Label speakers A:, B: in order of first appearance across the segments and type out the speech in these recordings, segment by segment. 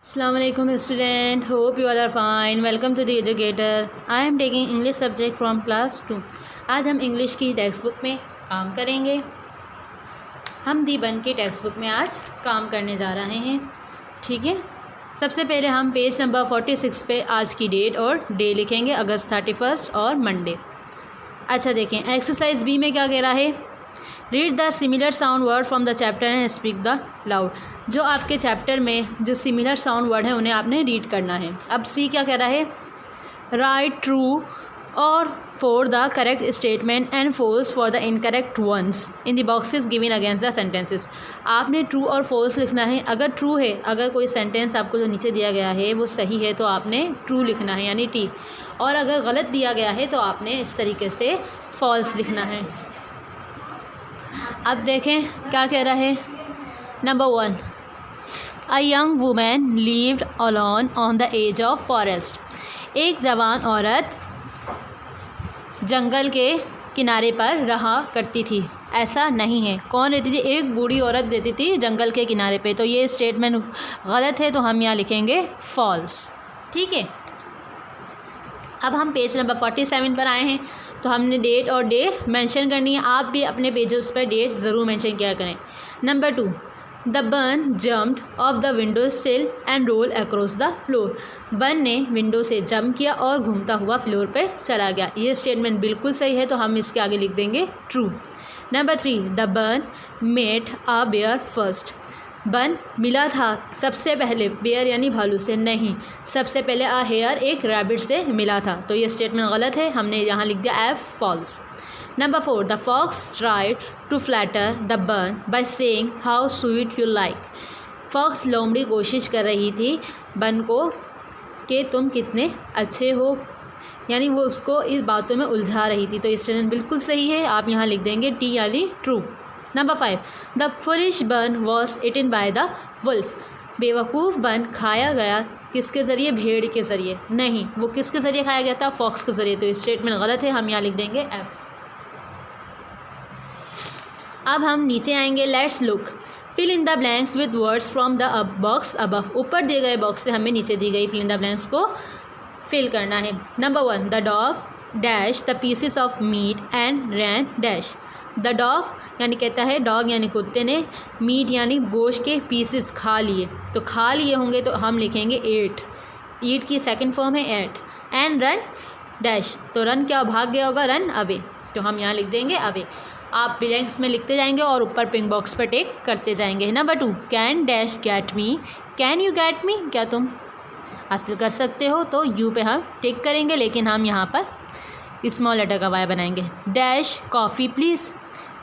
A: Assalamualaikum student, hope you all are fine. Welcome to the educator. I am taking English subject from class 2. आज हम English की text book में काम करेंगे। हम दी बन की टेक्स्ट बुक में आज काम करने जा रहे हैं, ठीक है। सबसे पहले हम पेज नंबर 46 पे आज की डेट और डे लिखेंगे, अगस्त 31 और मंडे। अच्छा देखें, एक्सरसाइज बी में क्या कह रहा है, read the similar sound word from the chapter and speak the loud. जो आपके चैप्टर में जो सिमिलर साउंड वर्ड है उन्हें आपने रीड करना है। अब सी क्या कह रहा है, राइट ट्रू और for the correct statement and false for the incorrect ones in the boxes given against the sentences. आपने ट्रू और फॉल्स लिखना है। अगर ट्रू है, अगर कोई सेंटेंस आपको जो नीचे दिया गया है वो सही है तो आपने ट्रू लिखना है यानी टी, और अगर गलत दिया गया है तो आपने इस तरीके से फॉल्स लिखना है। अब देखें क्या कह रहा है, number 1, a young women lived alone on the edge of forest. एक जवान औरत जंगल के किनारे पर रहा करती थी। ऐसा नहीं है, कौन रहती थी, एक बूढ़ी औरत रहती थी जंगल के किनारे पे। तो ये स्टेटमेंट गलत है, तो हम यहाँ लिखेंगे फॉल्स, ठीक है। अब हम पेज नंबर 47 पर आए हैं, तो हमने डेट और डे मेंशन करनी है। आप भी अपने पेजेस पर डेट ज़रूर मेंशन किया करें। Number 2, the bun jumped off the window sill and roll across the floor. Bun ने विंडो से जंप किया और घूमता हुआ फ्लोर पर चला गया। ये स्टेटमेंट बिल्कुल सही है, तो हम इसके आगे लिख देंगे true. Number 3, the bun met a bear first. Bun मिला था सबसे पहले, बेयर यानी भालू से नहीं, सबसे पहले आ हेयर एक रैबिट से मिला था। तो ये स्टेटमेंट गलत है, हमने यहाँ लिख दिया F false. Number 4, the fox tried to flatter the bun by saying how sweet you like. Fox लोमड़ी कोशिश कर रही थी बन को कि तुम कितने अच्छे हो, यानी वो उसको इस बातों में उलझा रही थी। तो ये स्टेटमेंट बिल्कुल सही है, आप यहाँ लिख देंगे टी यानी true. Number 5, the foolish bun was eaten by the wolf. बेवकूफ़ बन खाया गया किसके ज़रिए, भेड़ के ज़रिए नहीं, वो किसके ज़रिए खाया गया था, फॉक्स के ज़रिए। तो स्टेटमेंट गलत है, हम यहाँ लिख देंगे एफ। अब हम नीचे आएंगे, let's look, fill in the blanks with words from the box above. ऊपर दिए गए बॉक्स से हमें नीचे दी गई फिल इन द ब्लैंक्स को फिल करना है। Number 1, the dog dash the pieces of meat and ran dash. The dog यानी कहता है डॉग यानी कुत्ते ने मीट यानी गोश्त के पीसेस खा लिए, तो खा लिए होंगे तो हम लिखेंगे एट। ईट की सेकंड फॉर्म है एट। एंड रन डैश, तो रन क्या भाग गया होगा, रन अवे, तो हम यहाँ लिख देंगे अवे। आप ब्लैंक्स में लिखते जाएंगे और ऊपर पिंक बॉक्स पर टिक करते जाएंगे। Number 2, can dash get me, can you get me, क्या तुम हासिल कर सकते हो, तो यू पे हम टिक करेंगे, लेकिन हम यहाँ पर स्मॉल लेटर का वाई बनाएंगे। डैश कॉफ़ी प्लीज़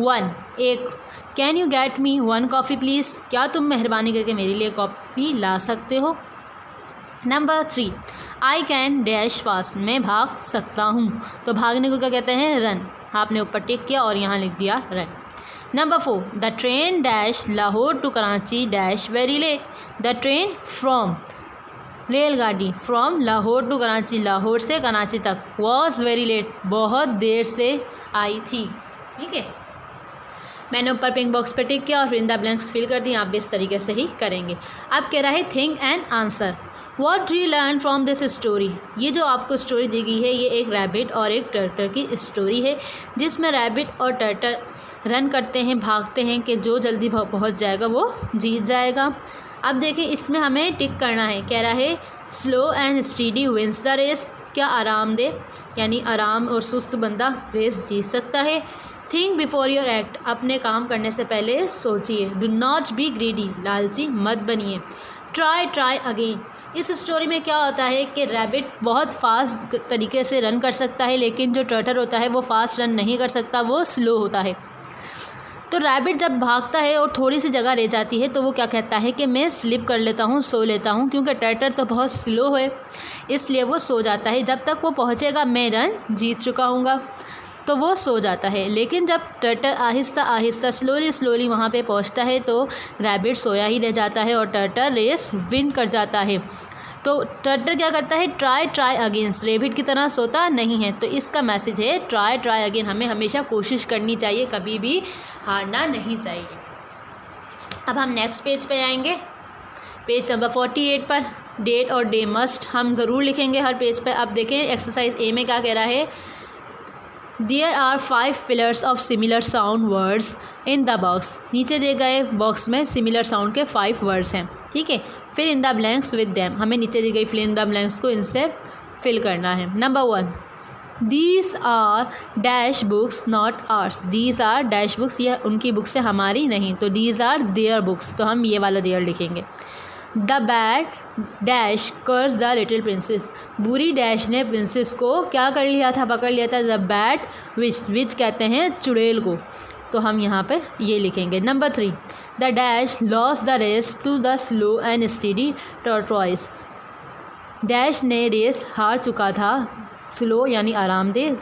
A: 1, एक, can you get me 1 coffee please, क्या तुम मेहरबानी करके मेरे लिए कॉफ़ी ला सकते हो। Number 3, I can dash fast, मैं भाग सकता हूँ, तो भागने को क्या कहते हैं, रन। आपने ऊपर टिक किया और यहाँ लिख दिया run. Number 4, the train dash Lahore to Karachi dash very late. The train from, रेलगाड़ी, फ्रॉम लाहौर टू कराची, लाहौर से कराची तक, वॉज वेरी लेट, बहुत देर से आई थी, ठीक है। मैंने ऊपर पिंक बॉक्स पे टिक किया और इन द ब्लैंक्स फिल कर दी। आप भी इस तरीके से ही करेंगे। अब कह रहा है think and answer, what do you learn from this story. ये जो आपको स्टोरी दी गई है ये एक रैबिट और एक टर्टर की स्टोरी है, जिसमें रैबिट और टर्टर रन करते हैं, भागते हैं कि जो जल्दी पहुंच जाएगा वो जीत जाएगा। अब देखें, इसमें हमें टिक करना है। कह रहा है slow and steady wins the race, क्या आरामदेह यानी आराम और सुस्त बंदा रेस जीत सकता है। थिंक बिफोर योर एक्ट, अपने काम करने से पहले सोचिए। डू नॉट बी ग्रीडी, लालची मत बनिए। ट्राई ट्राई अगेन, इस स्टोरी में क्या होता है कि रैबिट बहुत फास्ट तरीके से रन कर सकता है, लेकिन जो टर्टर होता है वो फास्ट रन नहीं कर सकता, वो स्लो होता है। तो रैबिट जब भागता है और थोड़ी सी जगह रह जाती है तो वो क्या कहता है कि मैं स्लिप कर लेता हूँ, सो लेता हूँ, क्योंकि टर्टर तो बहुत स्लो है इसलिए वो सो जाता है। जब तक वो पहुँचेगा मैं रन जीत चुका हूँगा, तो वो सो जाता है। लेकिन जब टर्टर आहिस्ता आहिस्ता स्लोली वहाँ पे पहुँचता है तो रैबिट सोया ही रह जाता है और टर्टर रेस विन कर जाता है। तो टर्टर क्या करता है, ट्राई ट्राई अगेंस्ट, रैबिट की तरह सोता नहीं है। तो इसका मैसेज है ट्राई ट्राई अगेन, हमें हमेशा कोशिश करनी चाहिए, कभी भी हारना नहीं चाहिए। अब हम नेक्स्ट पेज पे आएंगे। पेज नंबर 48 पर डेट और डे मस्ट हम ज़रूर लिखेंगे हर पेज पर। अब देखें एक्सरसाइज ए में क्या कह रहा है, there are 5 pillars of similar sound words in the box. नीचे दिए गए बॉक्स में सिमिलर साउंड के 5 वर्ड्स हैं, ठीक है। Fill in the blanks with them, हमें नीचे दी गई फिल इन द ब्लैंक्स को इनसे फिल करना है। Number 1, these are dash books not ours. These are dash books, यह उनकी बुक्स है हमारी नहीं, तो दीज आर देयर बुक्स, तो हम ये वाला देयर लिखेंगे। The bad dash curse the little princess. बुरी डैश ने प्रिंसेस को क्या कर लिया था, पकड़ लिया था। द बैड विच कहते हैं चुड़ैल को, तो हम यहाँ पे ये लिखेंगे। Number 3, the dash lost the race to the slow and steady tortoise. Dash ने रेस हार चुका था स्लो यानी आरामदेह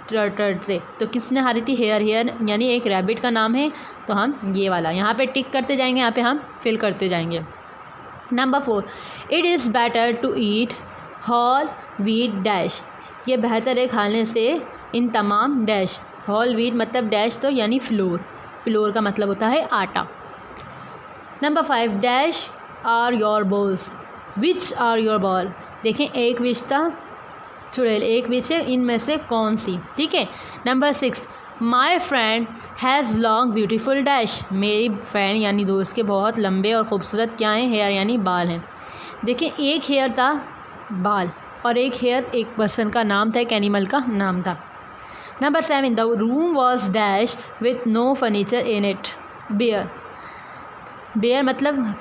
A: टर्टल से, तो किसने हारी थी, हेयर। हेयर यानी एक रैबिट का नाम है, तो हम ये वाला यहाँ पे टिक करते जाएंगे, यहाँ पे हम फिल करते जाएंगे। Number 4, it is better to eat whole wheat dash. ये बेहतर है खाने से इन तमाम डैश। होल व्हीट मतलब डैश तो यानी फ्लोर, फ्लोर का मतलब होता है आटा। Number 5, dash are your balls which are your ball. देखें एक विच था चुड़ैल, एक विच है, इनमें से कौन सी, ठीक है। Number 6, my friend has long beautiful dash. मेरी फ्रेंड यानी दोस्त के बहुत लंबे और ख़ूबसूरत क्या हैं, हेयर यानी बाल हैं। देखिए एक हेयर था बाल और एक हेयर एक पर्सन का नाम था, एक एनिमल का नाम था। Number 7, the room was dash with no furniture in it bare. Bare मतलब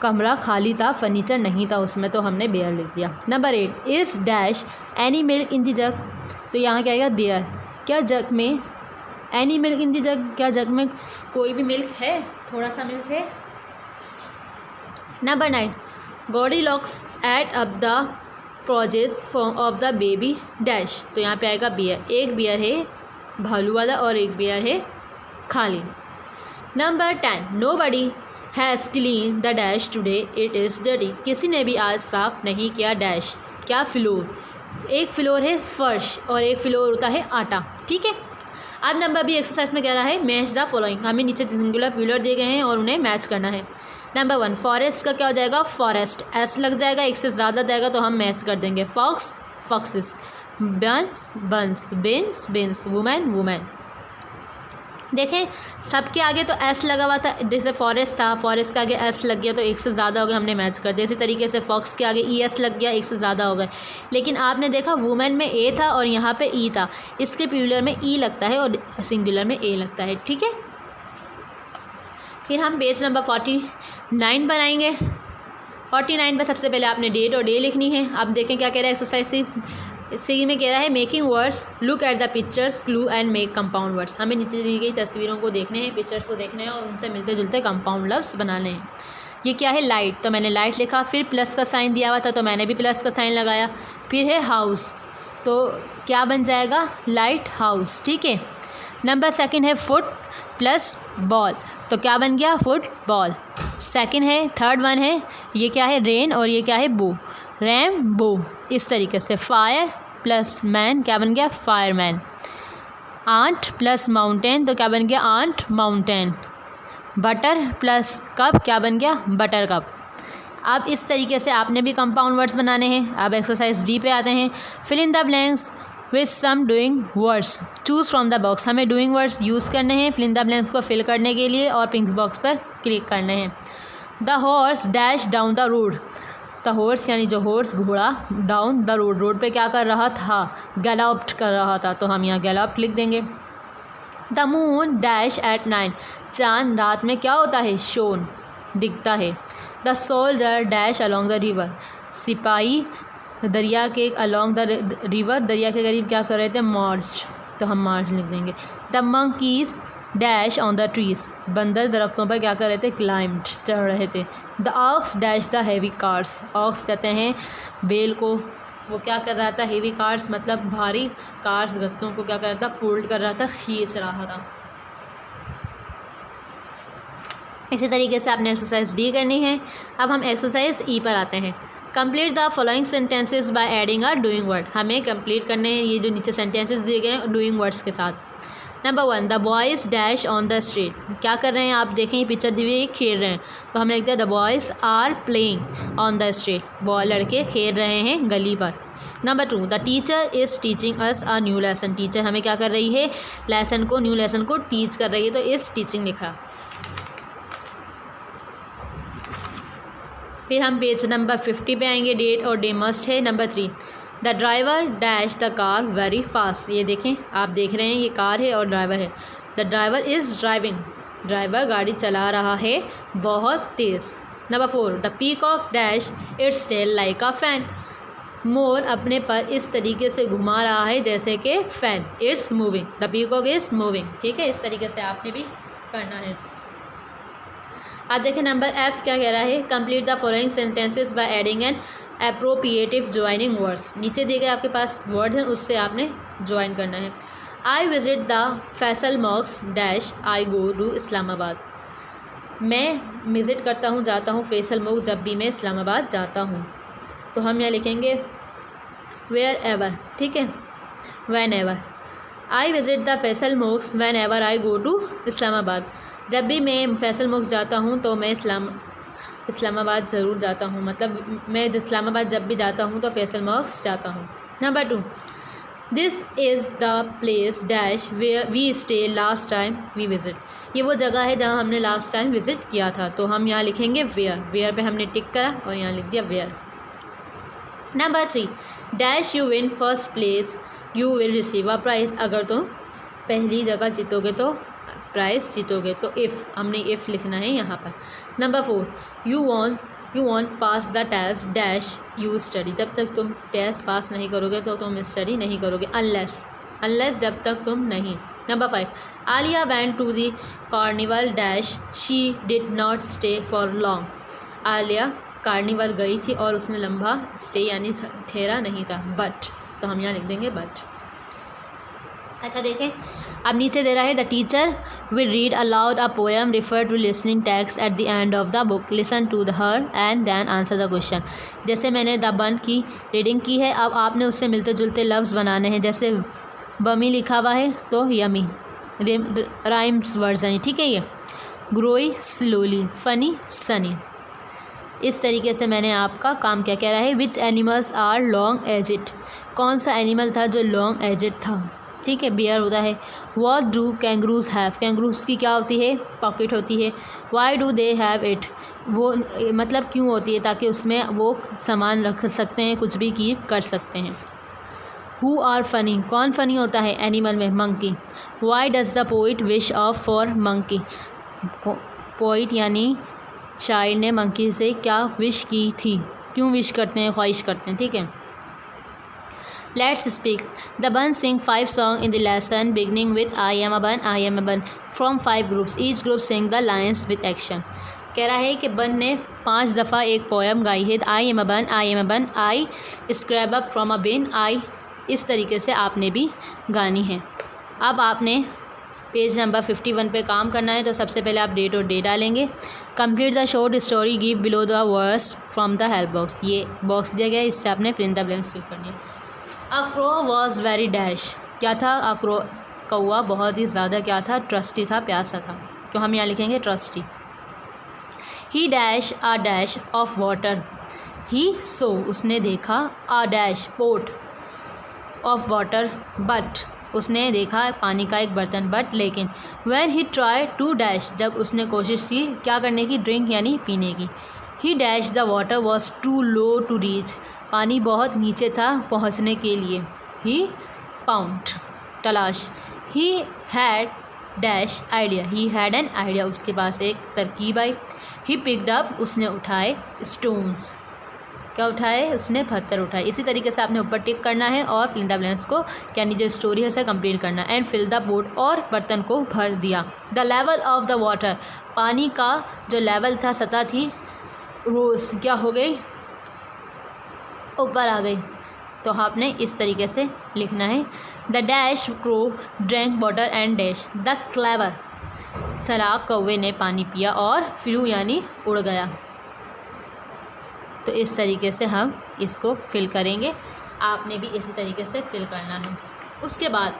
A: कमरा खाली था, फर्नीचर नहीं था उसमें, तो हमने बेयर लिख दिया। Number 8, is dash any milk in the जग। तो यहाँ क्या आएगा, देयर। क्या जग में, एनी मिल्क इन द जग, क्या जग में कोई भी मिल्क है, थोड़ा सा मिल्क है। Number 9, Goldilocks ate up the porridge of the baby dash. तो यहाँ पे आएगा बियर। एक बियर है भालू वाला और एक बियर है खाली। Number 10, nobody has clean the dash today it is dirty. किसी ने भी आज साफ़ नहीं किया डैश, क्या फ्लोर। एक फ्लोर है फर्श और एक फ्लोर होता है आटा, ठीक है। अब नंबर बी एक्सरसाइज में कह रहा है मैच द फॉलोइंग। हमें नीचे सिंगुलर प्लूरल दिए गए हैं और उन्हें मैच करना है। नंबर 1, फॉरेस्ट का क्या हो जाएगा, फॉरेस्ट। एस लग जाएगा, एक से ज़्यादा जाएगा तो हम मैच कर देंगे। फॉक्स फॉक्सेस, बंस बंस, बिन्स बिन्स, वुमेन वुमेन। देखें सबके आगे तो एस लगा हुआ था, जैसे फॉरेस्ट था, फॉरेस्ट के आगे एस लग गया तो एक से ज़्यादा हो गया, हमने मैच कर दिया। इसी तरीके से फॉक्स के आगे ई एस लग गया, एक से ज़्यादा हो गए। लेकिन आपने देखा वुमेन में ए था और यहाँ पे ई था, इसके प्लूरल में ई लगता है और सिंगुलर में ए लगता है, ठीक है। फिर हम पेज नंबर 49 बनाएंगे। 49 पर सबसे पहले आपने डेट और डे लिखनी है। अब देखें क्या कह रहा है एक्सरसाइज सी में, कह रहा है making words, look at the pictures, clue and make compound words. हमें नीचे दी गई तस्वीरों को देखने हैं, पिक्चर्स को देखने हैं और उनसे मिलते जुलते कंपाउंड लफ्ज़ बनाने हैं। ये क्या है, लाइट, तो मैंने लाइट लिखा। फिर प्लस का साइन दिया हुआ था तो मैंने भी प्लस का साइन लगाया। फिर है हाउस, तो क्या बन जाएगा, लाइट हाउस, ठीक है। नंबर 2 है फुट प्लस बॉल, तो क्या बन गया, फुट बॉल। सेकंड है, थर्ड वन है, ये क्या है, रेन और ये क्या है, बो, रैम बो। इस तरीके से फायर प्लस मैन क्या बन गया, फायरमैन। आंट प्लस माउंटेन, तो क्या बन गया, ant mountain. Butter plus cup क्या बन गया, बटर कप। अब इस तरीके से आपने भी कंपाउंड वर्ड्स बनाने हैं। अब एक्सरसाइज डी पे आते हैं। Fill in the blanks with some doing words, choose from the box. हमें डूइंग वर्ड्स यूज़ करने हैं फिल इन द ब्लैंक्स को फिल करने के लिए और पिंक बॉक्स पर क्लिक करने हैं। The horse dash down the road, the horse यानी जो हॉर्स घोड़ा, डाउन द रोड, रोड पे क्या कर रहा था, गैलॉप्ड कर रहा था, तो हम यहाँ गैलॉप्ड लिख देंगे। The moon dash at night, चांद रात में क्या होता है, शोन, दिखता है। The soldier dash along the river, सिपाही दरिया के अलॉन्ग द रिवर, दरिया के करीब क्या कर रहे थे, मार्च, तो हम मार्च लिख देंगे। The monkeys dash on the trees, बंदर दरख्तों पर क्या कर रहे थे, क्लाइम्ड, चढ़ रहे थे। The ox dash the heavy cars, ox कहते हैं बेल को, वो क्या कर रहा था, हेवी कार्स मतलब भारी कार्स, गत्तों को क्या कर रहा था, पुल्ड कर रहा था, खींच रहा था। इसी तरीके से आपने एक्सरसाइज डी करनी है। अब हम एक्सरसाइज ई पर आते हैं। Complete the following sentences by adding a doing word, हमें कंप्लीट करने हैं ये जो नीचे सेंटेंसेस दिए गए हैं डूइंग वर्ड्स के साथ। Number 1, the boys dash on the street, क्या कर रहे हैं आप देखें, ये पिक्चर दी हुई है, खेल रहे हैं, तो हम लिखते हैं the boys are playing on the street, लड़के खेल रहे हैं गली पर। Number 2, the teacher is teaching us a new lesson, teacher हमें क्या कर रही है, न्यू लेसन को टीच कर रही है, तो इस टीचिंग लिखा। फिर हम पेज नंबर 50 पे आएंगे, डेट और डे मस्ट है। Number 3, the driver dash the car very fast, ये देखें, आप देख रहे हैं ये कार है और ड्राइवर है। The driver is driving, driver गाड़ी चला रहा है बहुत तेज़। Number 4, the peacock dash its tail like a fan, मोर अपने पर इस तरीके से घुमा रहा है जैसे कि fan. It's moving, the peacock is moving, ठीक है, इस तरीके से आपने भी करना है। आप देखें नंबर F क्या कह रहा है, complete the following sentences by adding an appropriate joining words, नीचे दिए गए आपके पास वर्ड हैं उससे आपने ज्वाइन करना है। I visit the Faisal mosque dash I go to Islamabad, मैं विज़िट करता हूँ, जाता हूँ फैसल मॉस्क जब भी मैं इस्लामाबाद जाता हूँ, तो हम यहाँ लिखेंगे वेयर एवर, ठीक है, whenever. I visit the Faisal mosque whenever I go to Islamabad, जब भी मैं फैसल मॉस्क जाता हूँ तो मैं इस्लामाबाद ज़रूर जाता हूँ, मतलब मैं इस्लामाबाद जब भी जाता हूँ तो फैसल मॉस्क जाता हूँ। Number 2, this is the place dash where we stay last time we visit, ये वो जगह है जहाँ हमने लास्ट टाइम विज़िट किया था, तो हम यहाँ लिखेंगे वेयर, वेयर पे हमने टिक करा और यहाँ लिख दिया where. Number 3, dash you win first place you will receive a prize, अगर तुम पहली जगह जीतोगे तो प्राइज़ जीतोगे, तो इफ़, हमने इफ़ लिखना है यहाँ पर। Number 4, you won't pass the test dash you study, जब तक तुम टेस्ट पास नहीं करोगे तो तुम स्टडी नहीं करोगे, अनलेस जब तक तुम नहीं। Number 5, Alia went to the carnival dash she did not stay for long, Alia carnival गई थी और उसने लंबा स्टे यानी ठहरा नहीं था, बट, तो हम यहाँ लिख देंगे बट। अच्छा देखें, अब नीचे दे रहा है the teacher will read aloud a poem refer to listening text at the end of the book, listen to her and then answer the question. जैसे मैंने द बन की रीडिंग की है, अब आपने उससे मिलते जुलते लफ्ज़ बनाने हैं, जैसे बमी लिखा हुआ है तो यमी, राइम्स वर्जन, ठीक है, ये ग्रोई स्लोली, फनी सनी, इस तरीके से मैंने आपका काम क्या कह रहा है। Which animals are long aged, कौन सा एनिमल था जो लॉन्ग एजिड था, ठीक है, बियर होता है। What do kangaroos have, kangaroos की क्या होती है, पॉकेट होती है। Why do they have it, वो मतलब क्यों होती है, ताकि उसमें वो सामान रख सकते हैं, कुछ भी कीप कर सकते हैं। हु आर फनी, कौन फ़नी होता है एनिमल में, monkey. Why does the poet wish of for monkey, poet यानी शायर ने मंकी से क्या विश की थी, क्यों विश करते हैं, ख्वाहिश करते हैं, ठीक है। Let's speak, the bun sing 5 song in the lesson beginning with I am a bun from 5 groups, each group sing the lines with action. कह रहा है कि बन ने 5 दफ़ा एक पोएम गाई है, आई एम अ बन, आई स्क्रैब अप फ्रॉम अ बिन, आई, इस तरीके से आपने भी गानी है। अब आपने पेज नंबर 51 पे काम करना है, तो सबसे पहले आप डेट और डे डालेंगे। Complete the short story, give below the words from the help box, ये बॉक्स दिया गया है, इससे आपने fill in the blanks fill करनी है। A crow was very dash, क्या था, अ क्रो कौआ बहुत ही ज़्यादा क्या था, ट्रस्टी था, प्यासा था, तो हम यहाँ लिखेंगे thirsty. He dash a dash of water, he saw उसने देखा, a dash pot of water but, उसने देखा पानी का एक बर्तन, बट लेकिन। When he try to dash, जब उसने कोशिश की क्या करने की, ड्रिंक यानी पीने की। He dash the water was too low to reach, पानी बहुत नीचे था पहुंचने के लिए। ही पाउंड तलाश, he had dash idea, he had an idea, उसके पास एक तरकीब आई। ही पिक्ड अप, उसने उठाए स्टोन्स, क्या उठाए, उसने पत्थर उठाए। इसी तरीके से आपने ऊपर टिक करना है और फिल द ब्लैंक्स को यानी जो स्टोरी है उसे कंप्लीट करना है। एंड फिल द बोट, और बर्तन को भर दिया। The level of the water, पानी का जो लेवल था, सतह थी, रोज क्या हो गई, ऊपर आ गई, तो आपने इस तरीके से लिखना है। The dash crow drank water and dash the clever, चलाक कौवे ने पानी पिया और फ्लू यानी उड़ गया। तो इस तरीके से हम इसको फिल करेंगे, आपने भी इसी तरीके से फिल करना है। उसके बाद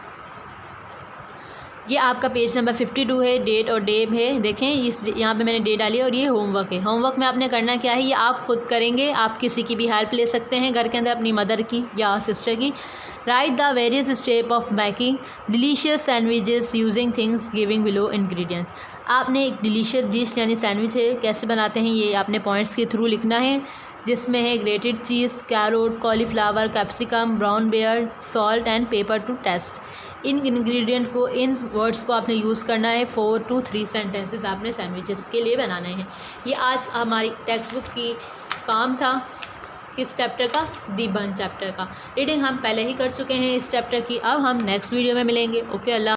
A: ये आपका पेज नंबर 52 है, डेट और डे है। देखें इस यहाँ पे मैंने डेट डाली है और ये होमवर्क है। होमवर्क में आपने करना क्या है, ये आप खुद करेंगे, आप किसी की भी हेल्प ले सकते हैं घर के अंदर, अपनी मदर की या सिस्टर की। Right the various step of making delicious sandwiches using things giving below ingredients. आपने एक डिलीशियस डिश यानी सैंडविच है कैसे बनाते हैं ये आपने पॉइंट्स के थ्रू लिखना है, जिसमें है grated cheese, carrot, cauliflower, capsicum, brown bear, salt and pepper to taste. इन इंग्रेडिएंट को, इन वर्ड्स को आपने यूज़ करना है। 4 to 3 सेंटेंसेस आपने सैंडविचेस के लिए बनाने हैं। ये आज हमारी टेक्स्ट बुक की काम था। किस चैप्टर का? दी बन चैप्टर का। रीडिंग हम पहले ही कर चुके हैं इस चैप्टर की। अब हम नेक्स्ट वीडियो में मिलेंगे। ओके, अल्लाह।